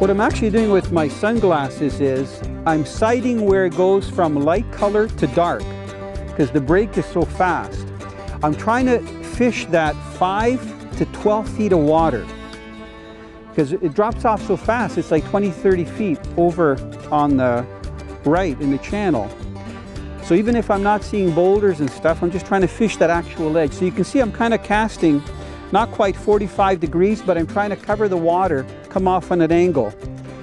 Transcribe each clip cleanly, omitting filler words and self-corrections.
What I'm actually doing with my sunglasses is I'm sighting where it goes from light color to dark because the break is so fast. I'm trying to fish that 5 to 12 feet of water because it drops off so fast. It's like 20, 30 feet over on the right in the channel. So even if I'm not seeing boulders and stuff, I'm just trying to fish that actual edge. So you can see I'm kind of casting not quite 45 degrees, but I'm trying to cover the water, come off on an angle.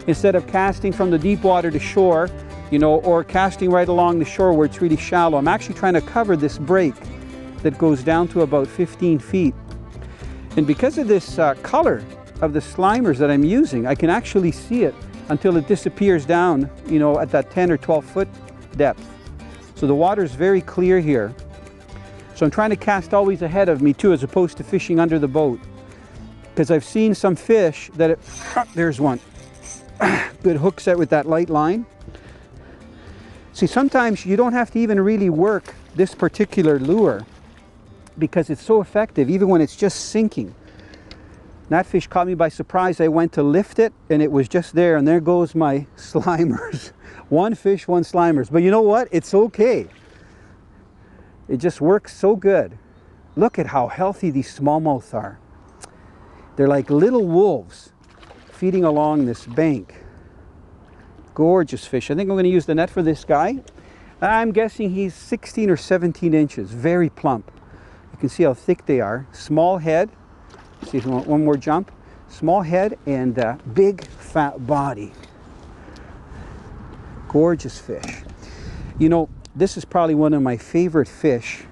Instead of casting from the deep water to shore, you know, or casting right along the shore where it's really shallow, I'm actually trying to cover this break that goes down to about 15 feet. And because of this color of the Slimers that I'm using, I can actually see it until it disappears down, you know, at that 10 or 12 foot depth. So the water is very clear here. So I'm trying to cast always ahead of me too, as opposed to fishing under the boat. Because I've seen some fish that, there's one. Good hook set with that light line. See, sometimes you don't have to even really work this particular lure because it's so effective, even when it's just sinking. That fish caught me by surprise. I went to lift it and it was just there, and there goes my Slimers. One fish, one Slimers. But you know what? It's okay. It just works so good. Look at how healthy these smallmouth are. They're like little wolves feeding along this bank. Gorgeous fish. I think I'm going to use the net for this guy. I'm guessing he's 16 or 17 inches. Very plump. You can see how thick they are. Small head. See if you want one more jump. Small head and big fat body. Gorgeous fish. You know, this is probably one of my favorite fish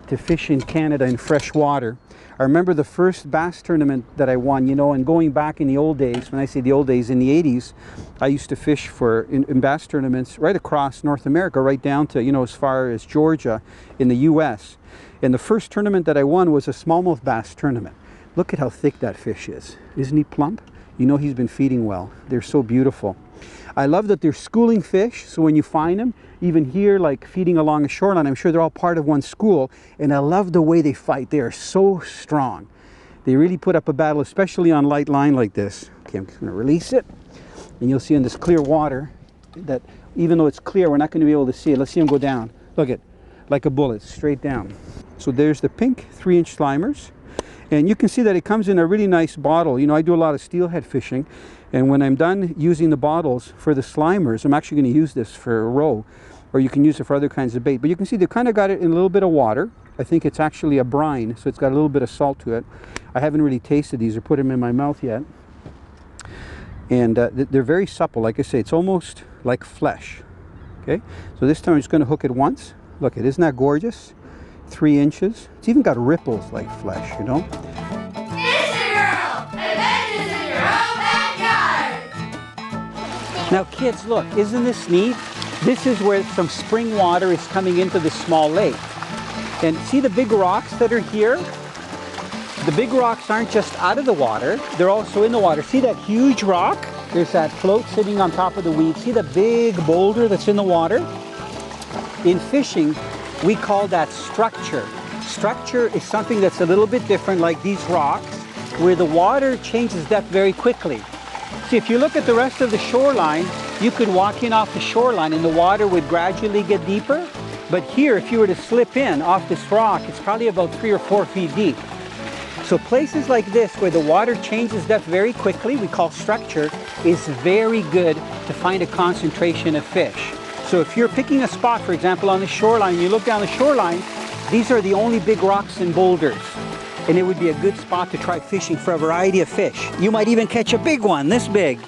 to fish in Canada in fresh water. I remember the first bass tournament that I won, you know, and going back in the old days, when I say the old days, in the 80s, I used to fish in bass tournaments right across North America, right down to, you know, as far as Georgia in the US. And the first tournament that I won was a smallmouth bass tournament. Look at how thick that fish is. Isn't he plump? You know he's been feeding well. They're so beautiful. I love that they're schooling fish, so when you find them, even here, like feeding along the shoreline, I'm sure they're all part of one school, and I love the way they fight. They are so strong. They really put up a battle, especially on light line like this. Okay, I'm just going to release it, and you'll see in this clear water that even though it's clear, we're not going to be able to see it. Let's see him go down. Look at, like a bullet, straight down. So there's the pink 3-inch Slimers. And you can see that it comes in a really nice bottle. You know, I do a lot of steelhead fishing, and when I'm done using the bottles for the Slimers, I'm actually going to use this for a roe, or you can use it for other kinds of bait. But you can see they've kind of got it in a little bit of water. I think it's actually a brine, so it's got a little bit of salt to it. I haven't really tasted these or put them in my mouth yet. And they're very supple. Like I say, it's almost like flesh. Okay, so this time I'm just going to hook it once. Look, isn't that gorgeous? 3 inches. It's even got ripples like flesh, you know. Fishing Girl! Adventures in your own backyard! Now kids, look, isn't this neat? This is where some spring water is coming into the small lake. And see the big rocks that are here? The big rocks aren't just out of the water, they're also in the water. See that huge rock? There's that float sitting on top of the weed. See the big boulder that's in the water? In fishing, we call that structure. Structure is something that's a little bit different, like these rocks, where the water changes depth very quickly. See, if you look at the rest of the shoreline, you could walk in off the shoreline and the water would gradually get deeper. But here, if you were to slip in off this rock, it's probably about 3 or 4 feet deep. So places like this, where the water changes depth very quickly, we call structure, is very good to find a concentration of fish. So if you're picking a spot, for example, on the shoreline, you look down the shoreline, these are the only big rocks and boulders. And it would be a good spot to try fishing for a variety of fish. You might even catch a big one, this big.